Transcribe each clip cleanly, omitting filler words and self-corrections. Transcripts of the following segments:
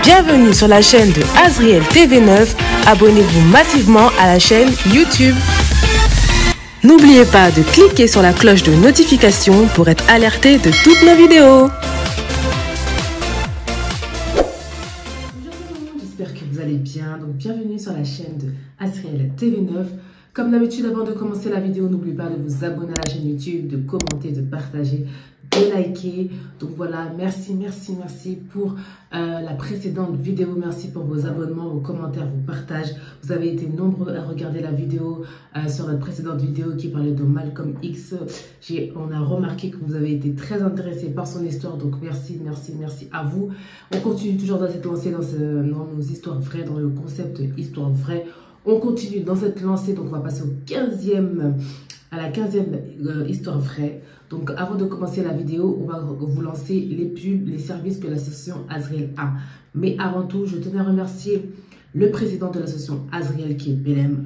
Bienvenue sur la chaîne de Azriel TV9. Abonnez-vous massivement à la chaîne YouTube. N'oubliez pas de cliquer sur la cloche de notification pour être alerté de toutes nos vidéos. Bonjour tout le monde, j'espère que vous allez bien. Donc bienvenue sur la chaîne de Azriel TV9. Comme d'habitude, avant de commencer la vidéo, n'oubliez pas de vous abonner à la chaîne YouTube, de commenter, de partager, de liker. Donc voilà, merci pour la précédente vidéo. Merci pour vos abonnements, vos commentaires, vos partages. Vous avez été nombreux à regarder la vidéo sur notre précédente vidéo qui parlait de Malcolm X. On a remarqué que vous avez été très intéressés par son histoire. Donc merci à vous. On continue toujours dans cette lancée, dans nos histoires vraies, dans le concept histoire vraie. On continue dans cette lancée, donc on va passer à la 15e histoire vraie. Donc avant de commencer la vidéo, on va vous lancer les pubs, les services que l'association Azriel a. Mais avant tout, je tenais à remercier le président de l'association Azriel qui est Belem.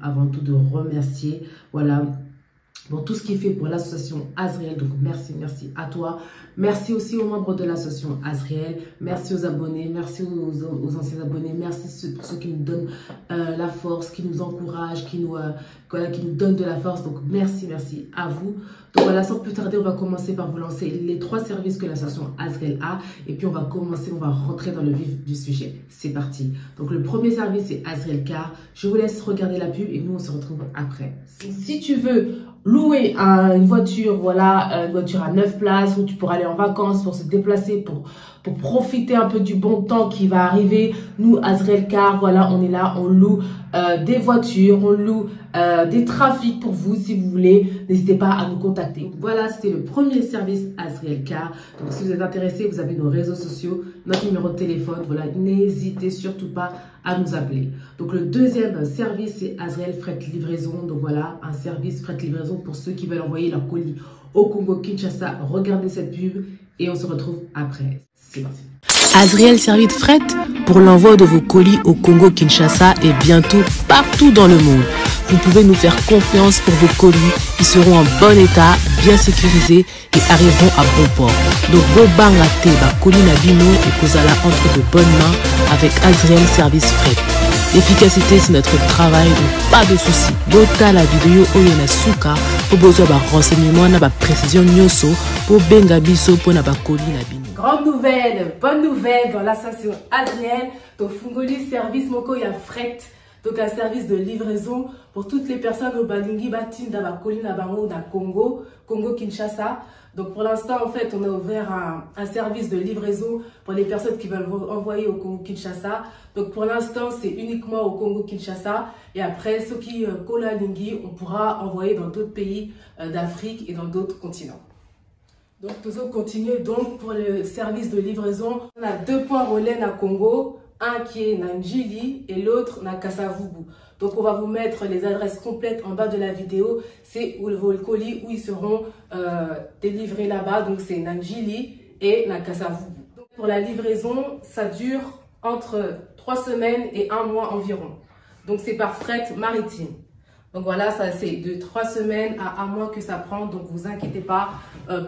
Avant tout de remercier, voilà, pour tout ce qu'il fait pour l'association Azriel. Donc merci à toi. Merci aussi aux membres de l'association Azriel. Merci aux abonnés. Merci aux anciens abonnés. Merci pour ceux qui nous donnent la force, qui nous encouragent, qui nous donnent de la force. Donc merci à vous. Donc voilà, sans plus tarder, on va commencer par vous lancer les 3 services que l'association Azriel a. Et puis on va rentrer dans le vif du sujet. C'est parti. Donc le premier service, c'est Azriel Car. Je vous laisse regarder la pub et nous on se retrouve après. Si tu veux louer une voiture, voilà, une voiture à 9 places où tu pourras aller en vacances, pour se déplacer, pour profiter un peu du bon temps qui va arriver. Nous, Azriel Car, voilà, on est là, on loue des voitures, on loue des trafics pour vous si vous voulez. N'hésitez pas à nous contacter. Donc, voilà, c'était le premier service Azriel Car. Donc si vous êtes intéressé, vous avez nos réseaux sociaux, notre numéro de téléphone. Voilà, n'hésitez surtout pas à nous appeler. Donc le deuxième service, c'est Azriel Fret Livraison. Donc voilà, un service Fret Livraison pour ceux qui veulent envoyer leur colis au Congo-Kinshasa. Regardez cette pub et on se retrouve après. C'est parti. Azriel Service Fret pour l'envoi de vos colis au Congo-Kinshasa et bientôt partout dans le monde. Vous pouvez nous faire confiance pour vos colis. Ils seront en bon état, bien sécurisés et arriveront à bon port. Donc, Bobanga Teba, colis Nabino et Kozala entre de bonnes mains avec Azriel Service Fret. L'efficacité, c'est notre travail, donc pas de soucis. Bota la vidéo Oyona Suka pour besoin de renseignements, na précision nyoso pour benga biso pour na colis Nabino. Grande nouvelle, bonne nouvelle dans l'association Azriel. Donc Fungoli service moko ya fret. Donc un service de livraison pour toutes les personnes au Balingi Batin d'Abakoli Nabango na Congo-Kinshasa. Donc pour l'instant, en fait, on a ouvert un service de livraison pour les personnes qui veulent envoyer au Congo-Kinshasa. Donc pour l'instant, c'est uniquement au Congo-Kinshasa. Et après, ceux qui Kola-Lingi, on pourra envoyer dans d'autres pays d'Afrique et dans d'autres continents. Donc nous allons continuer donc pour le service de livraison. On a 2 points relais à Congo. Un qui est Nanjili et l'autre na Kasavubu. Donc on va vous mettre les adresses complètes en bas de la vidéo. C'est vos colis où ils seront délivrés là-bas. Donc c'est Nanjili et na Kasavubu. Donc pour la livraison, ça dure entre 3 semaines et 1 mois environ. Donc c'est par fret maritime. Donc voilà, ça c'est de 3 semaines à 1 mois que ça prend. Donc vous inquiétez pas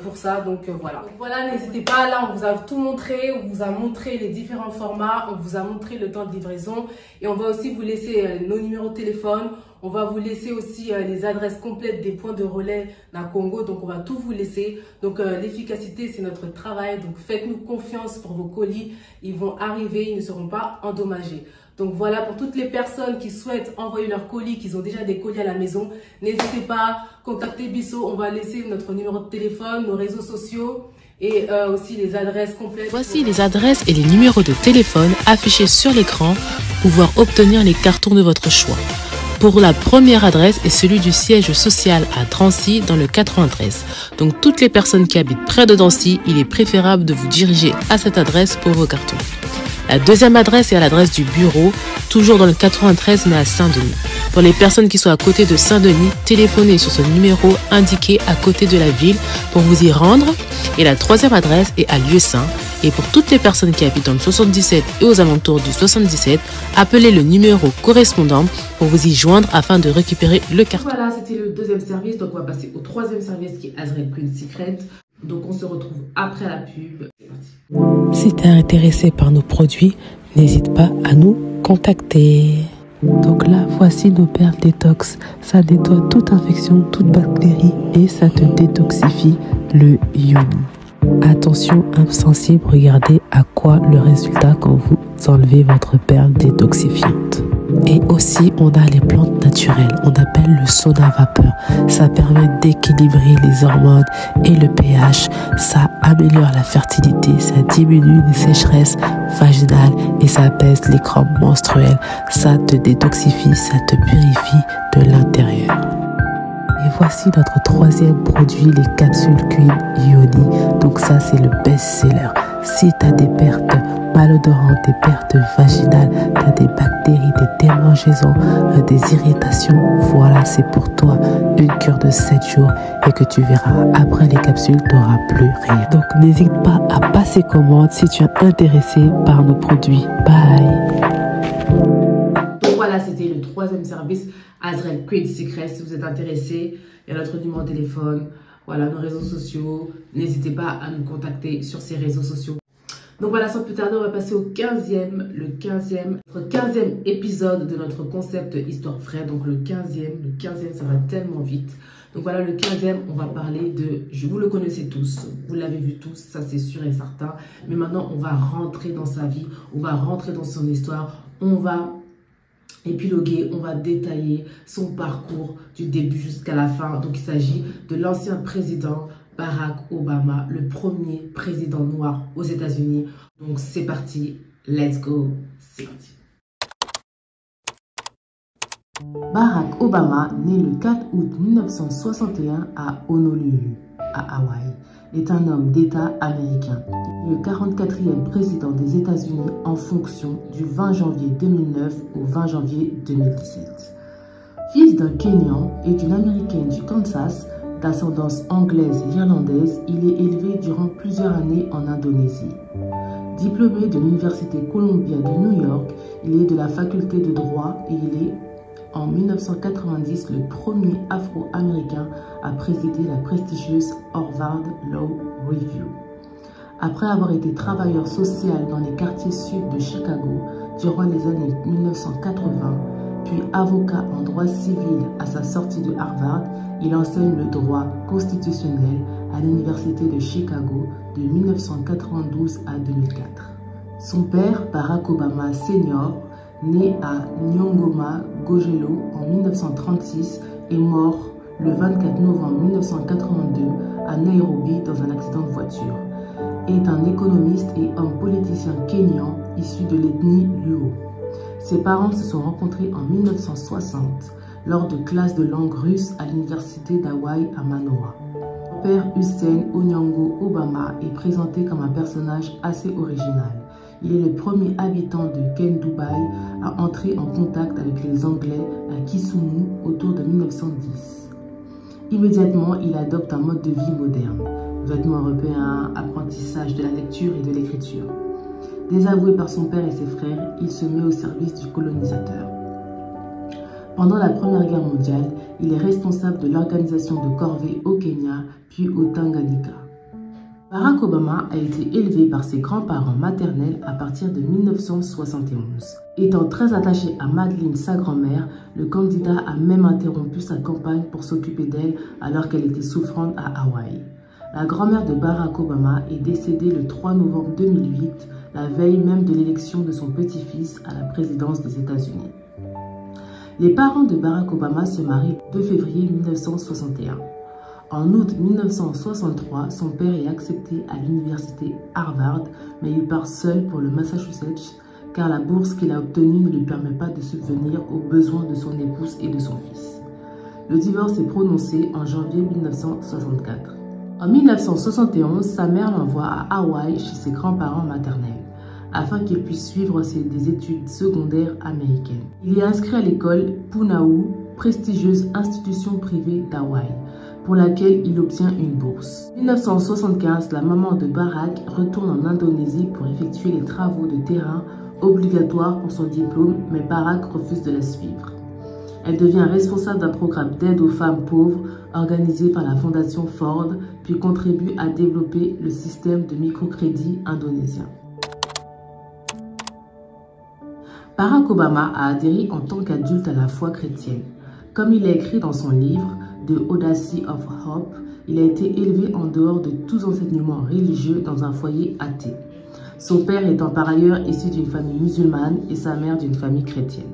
pour ça. Donc voilà. Donc voilà, n'hésitez pas. Là, on vous a tout montré. On vous a montré les différents formats. On vous a montré le temps de livraison. Et on va aussi vous laisser nos numéros de téléphone. On va vous laisser aussi les adresses complètes des points de relais dans le Congo. Donc on va tout vous laisser. Donc l'efficacité, c'est notre travail. Donc faites-nous confiance pour vos colis. Ils vont arriver. Ils ne seront pas endommagés. Donc voilà, pour toutes les personnes qui souhaitent envoyer leurs colis, qui ont déjà des colis à la maison, n'hésitez pas, contactez Bisso, on va laisser notre numéro de téléphone, nos réseaux sociaux et aussi les adresses complètes. Voici les adresses et les numéros de téléphone affichés sur l'écran pour pouvoir obtenir les cartons de votre choix. Pour la première adresse est celui du siège social à Drancy dans le 93. Donc toutes les personnes qui habitent près de Drancy, il est préférable de vous diriger à cette adresse pour vos cartons. La deuxième adresse est à l'adresse du bureau, toujours dans le 93 mais à Saint-Denis. Pour les personnes qui sont à côté de Saint-Denis, téléphonez sur ce numéro indiqué à côté de la ville pour vous y rendre. Et la troisième adresse est à Lieu-Saint. Et pour toutes les personnes qui habitent dans le 77 et aux alentours du 77, appelez le numéro correspondant pour vous y joindre afin de récupérer le carton. Voilà, c'était le deuxième service. Donc on va passer au troisième service qui est Azriel Queen Secret. Donc on se retrouve après la pub. Si tu es intéressé par nos produits, n'hésite pas à nous contacter. Donc là, voici nos perles détox. Ça nettoie toute infection, toute bactérie et ça te détoxifie le yoni. Attention, insensible, regardez à quoi le résultat quand vous enlevez votre perle détoxifiante. Et aussi, on a les plantes naturelles, on appelle le sauna vapeur. Ça permet d'équilibrer les hormones et le pH. Ça améliore la fertilité, ça diminue les sécheresses vaginales et ça apaise les crampes menstruelles. Ça te détoxifie, ça te purifie de l'intérieur. Et voici notre troisième produit, les capsules Queen Yoni. Donc ça, c'est le best-seller. Si tu as des pertes malodorantes, des pertes vaginales, tu as des bactéries, des démangeaisons, des irritations, voilà, c'est pour toi une cure de 7 jours et que tu verras après les capsules, tu n'auras plus rien. Donc n'hésite pas à passer commande si tu es intéressé par nos produits. Bye. Donc voilà, c'était le troisième service, Azriel Queen Secret. Si vous êtes intéressé, il y a notre numéro de téléphone, voilà, nos réseaux sociaux. N'hésitez pas à nous contacter sur ces réseaux sociaux. Donc voilà, sans plus tarder, on va passer au 15e épisode de notre concept Histoire vraie. Donc le 15e, ça va tellement vite. Donc voilà, le 15e, on va parler de, vous le connaissez tous, vous l'avez vu tous, ça c'est sûr et certain. Mais maintenant, on va rentrer dans sa vie, on va rentrer dans son histoire, on va épiloguer, on va détailler son parcours du début jusqu'à la fin. Donc il s'agit de l'ancien président Barack Obama, le premier président noir aux États-Unis. Donc c'est parti, let's go, c'est parti. Barack Obama, né le 4 août 1961 à Honolulu, à Hawaï, est un homme d'État américain. Le 44e président des États-Unis en fonction du 20 janvier 2009 au 20 janvier 2017. Fils d'un Kenyan et d'une Américaine du Kansas, d'ascendance anglaise et irlandaise, il est élevé durant plusieurs années en Indonésie. Diplômé de l'Université Columbia de New York, il est de la faculté de droit et il est, en 1990, le premier Afro-Américain à présider la prestigieuse Harvard Law Review. Après avoir été travailleur social dans les quartiers sud de Chicago durant les années 1980, puis avocat en droit civil à sa sortie de Harvard, il enseigne le droit constitutionnel à l'Université de Chicago de 1992 à 2004. Son père, Barack Obama Sr., né à Nyongoma, Gojelo en 1936, est mort le 24 novembre 1982 à Nairobi dans un accident de voiture. Est un économiste et homme politicien kényan issu de l'ethnie Luo. Ses parents se sont rencontrés en 1960 lors de classes de langue russe à l'université d'Hawaï à Manoa. Son père Hussein Onyango Obama est présenté comme un personnage assez original. Il est le premier habitant de Ken Dubai à entrer en contact avec les Anglais à Kisumu autour de 1910. Immédiatement, il adopte un mode de vie moderne. Vêtements européens, apprentissage de la lecture et de l'écriture. Désavoué par son père et ses frères, il se met au service du colonisateur. Pendant la Première Guerre mondiale, il est responsable de l'organisation de corvées au Kenya, puis au Tanganyika. Barack Obama a été élevé par ses grands-parents maternels à partir de 1971. Étant très attaché à Madeleine, sa grand-mère, le candidat a même interrompu sa campagne pour s'occuper d'elle alors qu'elle était souffrante à Hawaï. La grand-mère de Barack Obama est décédée le 3 novembre 2008, la veille même de l'élection de son petit-fils à la présidence des États-Unis. Les parents de Barack Obama se marient le 2 février 1961. En août 1963, son père est accepté à l'université Harvard, mais il part seul pour le Massachusetts car la bourse qu'il a obtenue ne lui permet pas de subvenir aux besoins de son épouse et de son fils. Le divorce est prononcé en janvier 1964. En 1971, sa mère l'envoie à Hawaï chez ses grands-parents maternels, afin qu'il puisse suivre des études secondaires américaines. Il est inscrit à l'école Punahou, prestigieuse institution privée d'Hawaï, pour laquelle il obtient une bourse. En 1975, la maman de Barack retourne en Indonésie pour effectuer les travaux de terrain obligatoires pour son diplôme, mais Barack refuse de la suivre. Elle devient responsable d'un programme d'aide aux femmes pauvres organisé par la fondation Ford, puis contribue à développer le système de microcrédit indonésien. Barack Obama a adhéré en tant qu'adulte à la foi chrétienne. Comme il a écrit dans son livre « The Odyssey of Hope », il a été élevé en dehors de tous enseignements religieux dans un foyer athée. Son père étant par ailleurs issu d'une famille musulmane et sa mère d'une famille chrétienne.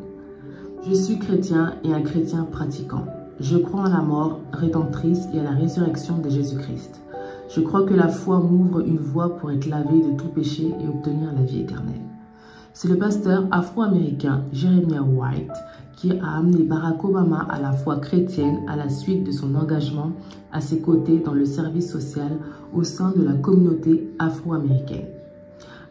Je suis chrétien et un chrétien pratiquant. Je crois en la mort rédemptrice et à la résurrection de Jésus-Christ. Je crois que la foi m'ouvre une voie pour être lavé de tout péché et obtenir la vie éternelle. C'est le pasteur afro-américain Jeremiah White qui a amené Barack Obama à la foi chrétienne à la suite de son engagement à ses côtés dans le service social au sein de la communauté afro-américaine.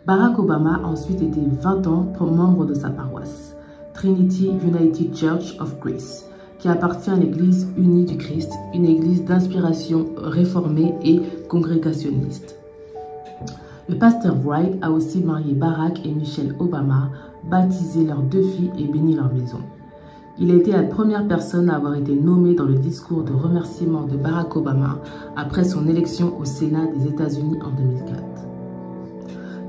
Barack Obama a ensuite été 20 ans membre de sa paroisse, Trinity United Church of Grace, qui appartient à l'Église unie du Christ, une église d'inspiration réformée et congrégationniste. Le pasteur Wright a aussi marié Barack et Michelle Obama, baptisé leurs 2 filles et béni leur maison. Il a été la première personne à avoir été nommée dans le discours de remerciement de Barack Obama après son élection au Sénat des États-Unis en 2004.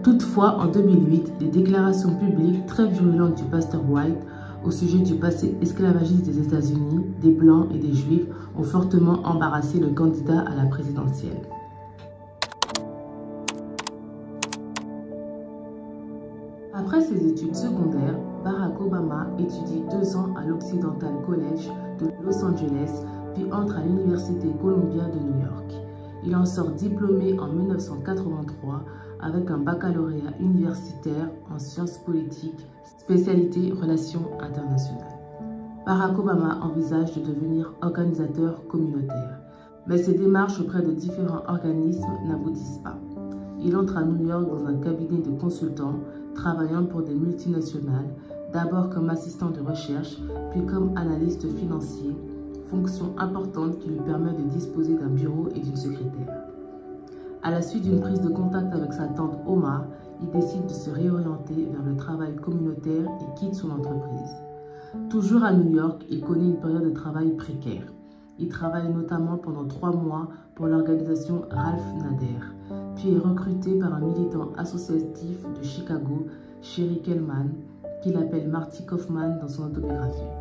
Toutefois, en 2008, des déclarations publiques très virulentes du pasteur Wright au sujet du passé esclavagiste des États-Unis, des Blancs et des Juifs ont fortement embarrassé le candidat à la présidentielle. Après ses études secondaires, Barack Obama étudie 2 ans à l'Occidental College de Los Angeles, puis entre à l'Université Columbia de New York. Il en sort diplômé en 1983 avec un baccalauréat universitaire en sciences politiques, spécialité relations internationales. Barack Obama envisage de devenir organisateur communautaire, mais ses démarches auprès de différents organismes n'aboutissent pas. Il entre à New York dans un cabinet de consultants, travaillant pour des multinationales, d'abord comme assistant de recherche, puis comme analyste financier, fonction importante qui lui permet de disposer d'un bureau et d'une secrétaire. À la suite d'une prise de contact avec sa tante Oma, il décide de se réorienter vers le travail communautaire et quitte son entreprise. Toujours à New York, il connaît une période de travail précaire. Il travaille notamment pendant 3 mois pour l'organisation Ralph Nader, puis est recruté par un militant associatif de Chicago, Sherry Kellman, qu'il appelle Marty Kaufman dans son autobiographie.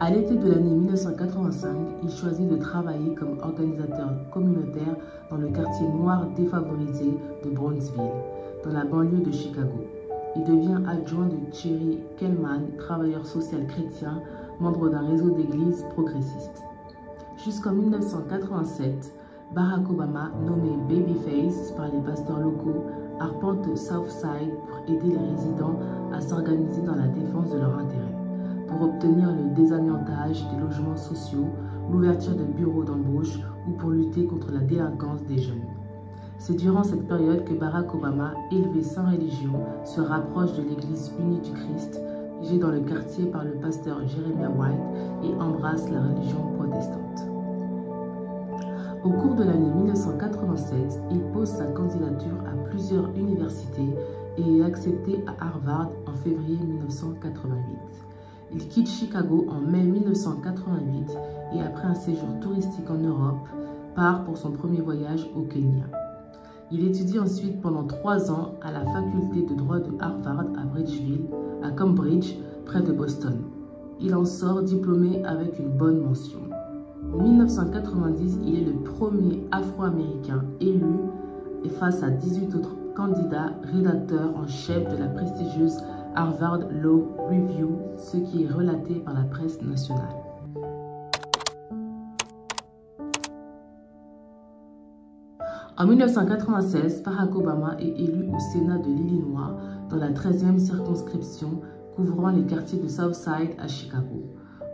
À l'été de l'année 1985, il choisit de travailler comme organisateur communautaire dans le quartier noir défavorisé de Brownsville, dans la banlieue de Chicago. Il devient adjoint de Sherry Kellman, travailleur social chrétien, membre d'un réseau d'églises progressistes. Jusqu'en 1987, Barack Obama, nommé Babyface par les pasteurs locaux, arpente Southside pour aider les résidents à s'organiser dans la défense de leurs intérêts, pour obtenir le désamiantage des logements sociaux, l'ouverture de bureaux d'embauche ou pour lutter contre la délinquance des jeunes. C'est durant cette période que Barack Obama, élevé sans religion, se rapproche de l'Église unie du Christ, dirigée dans le quartier par le pasteur Jeremiah White, et embrasse la religion protestante. Au cours de l'année 1987, il pose sa candidature à plusieurs universités et est accepté à Harvard en février 1988. Il quitte Chicago en mai 1988 et après un séjour touristique en Europe, part pour son premier voyage au Kenya. Il étudie ensuite pendant 3 ans à la faculté de droit de Harvard à Cambridge, près de Boston. Il en sort diplômé avec une bonne mention. En 1990, il est le premier Afro-Américain élu et face à 18 autres candidats rédacteurs en chef de la prestigieuse Harvard Law Review, ce qui est relaté par la presse nationale. En 1996, Barack Obama est élu au Sénat de l'Illinois dans la 13e circonscription couvrant les quartiers de Southside à Chicago,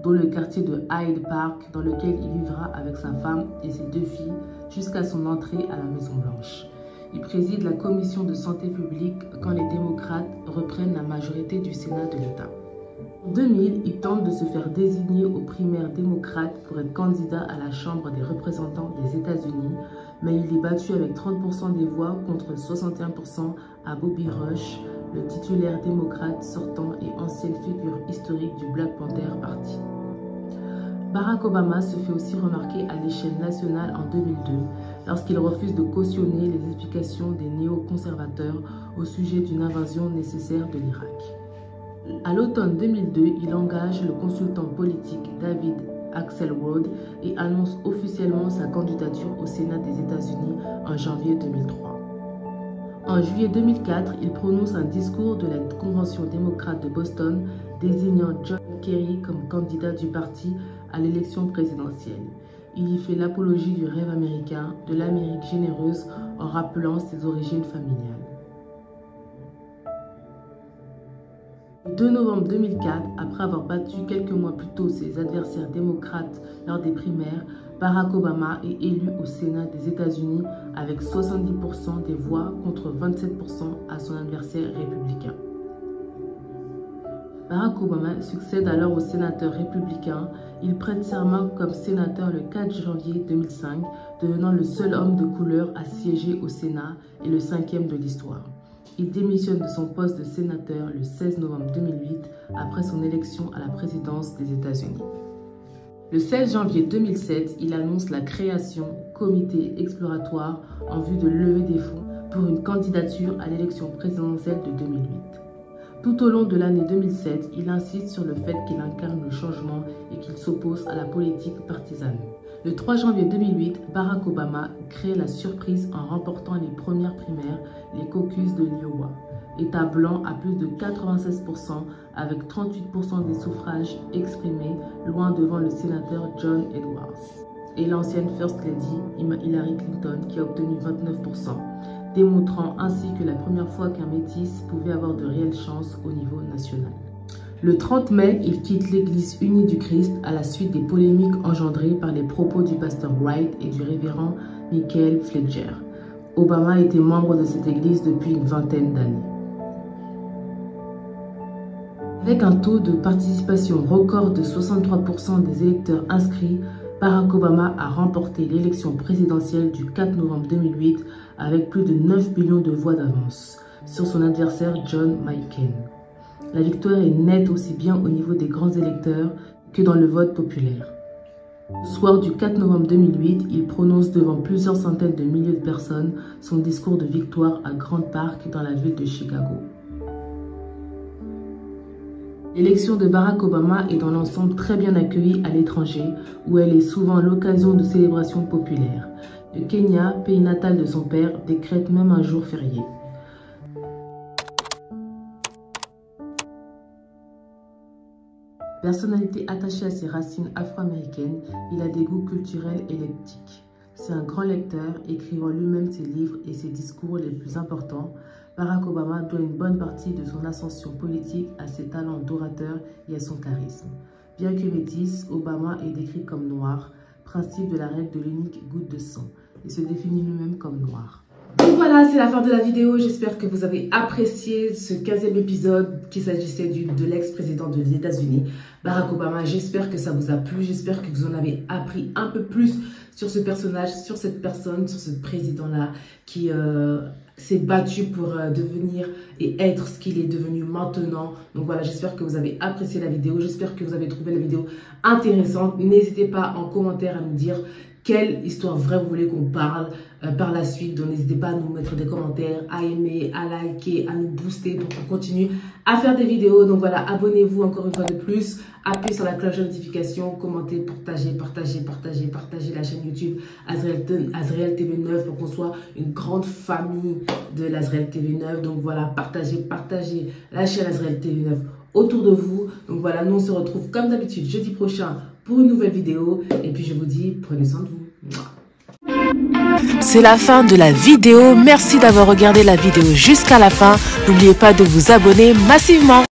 dont le quartier de Hyde Park dans lequel il vivra avec sa femme et ses 2 filles jusqu'à son entrée à la Maison-Blanche. Il préside la commission de santé publique quand les démocrates reprennent la majorité du Sénat de l'État. En 2000, il tente de se faire désigner aux primaires démocrates pour être candidat à la Chambre des représentants des États-Unis, mais il est battu avec 30% des voix contre 61% à Bobby Rush, le titulaire démocrate sortant et ancienne figure historique du Black Panther Party. Barack Obama se fait aussi remarquer à l'échelle nationale en 2002 lorsqu'il refuse de cautionner les explications des néoconservateurs au sujet d'une invasion nécessaire de l'Irak. À l'automne 2002, il engage le consultant politique David Axelrod et annonce officiellement sa candidature au Sénat des États-Unis en janvier 2003. En juillet 2004, il prononce un discours de la Convention démocrate de Boston désignant John Kerry comme candidat du parti à l'élection présidentielle. Il y fait l'apologie du rêve américain, de l'Amérique généreuse en rappelant ses origines familiales. Le 2 novembre 2004, après avoir battu quelques mois plus tôt ses adversaires démocrates lors des primaires, Barack Obama est élu au Sénat des États-Unis avec 70% des voix contre 27% à son adversaire républicain. Barack Obama succède alors au sénateur républicain. Il prête serment comme sénateur le 4 janvier 2005, devenant le seul homme de couleur à siéger au Sénat et le 5e de l'histoire. Il démissionne de son poste de sénateur le 16 novembre 2008 après son élection à la présidence des États-Unis. Le 16 janvier 2007, il annonce la création du comité exploratoire en vue de lever des fonds pour une candidature à l'élection présidentielle de 2008. Tout au long de l'année 2007, il insiste sur le fait qu'il incarne le changement et qu'il s'oppose à la politique partisane. Le 3 janvier 2008, Barack Obama crée la surprise en remportant les premières primaires, les caucus de l'Iowa, État blanc à plus de 96% avec 38% des suffrages exprimés, loin devant le sénateur John Edwards et l'ancienne First Lady Hillary Clinton qui a obtenu 29%, démontrant ainsi que la première fois qu'un métis pouvait avoir de réelles chances au niveau national. Le 30 mai, il quitte l'Église unie du Christ à la suite des polémiques engendrées par les propos du pasteur Wright et du révérend Michael Fletcher. Obama était membre de cette église depuis une vingtaine d'années. Avec un taux de participation record de 63% des électeurs inscrits, Barack Obama a remporté l'élection présidentielle du 4 novembre 2008 avec plus de 9 millions de voix d'avance sur son adversaire John McCain. La victoire est nette aussi bien au niveau des grands électeurs que dans le vote populaire. Le soir du 4 novembre 2008, il prononce devant plusieurs centaines de milliers de personnes son discours de victoire à Grand Park dans la ville de Chicago. L'élection de Barack Obama est dans l'ensemble très bien accueillie à l'étranger, où elle est souvent l'occasion de célébrations populaires. Le Kenya, pays natal de son père, décrète même un jour férié. Personnalité attachée à ses racines afro-américaines, il a des goûts culturels éclectiques. C'est un grand lecteur, écrivant lui-même ses livres et ses discours les plus importants. Barack Obama doit une bonne partie de son ascension politique à ses talents d'orateur et à son charisme. Bien que métis, Obama est décrit comme noir, principe de la règle de l'unique goutte de sang, et se définit lui-même comme noir. Donc voilà, c'est la fin de la vidéo. J'espère que vous avez apprécié ce 15e épisode qui s'agissait de l'ex-président des États-Unis, Barack Obama. J'espère que ça vous a plu. J'espère que vous en avez appris un peu plus sur ce personnage, sur cette personne, sur ce président-là qui s'est battu pour devenir et être ce qu'il est devenu maintenant. Donc voilà, j'espère que vous avez apprécié la vidéo. J'espère que vous avez trouvé la vidéo intéressante. N'hésitez pas en commentaire à me dire quelle histoire vraie vous voulez qu'on parle par la suite. Donc n'hésitez pas à nous mettre des commentaires, à aimer, à liker, à nous booster pour qu'on continue à faire des vidéos. Donc voilà, abonnez-vous encore une fois de plus, appuyez sur la cloche de notification, commentez, partagez la chaîne YouTube Azriel TV 9 pour qu'on soit une grande famille de l'Azriel TV 9. Donc voilà, partagez la chaîne Azriel TV 9 autour de vous. Donc voilà, nous on se retrouve comme d'habitude jeudi prochain pour une nouvelle vidéo. Et puis je vous dis, prenez soin de vous. C'est la fin de la vidéo. Merci d'avoir regardé la vidéo jusqu'à la fin. N'oubliez pas de vous abonner massivement.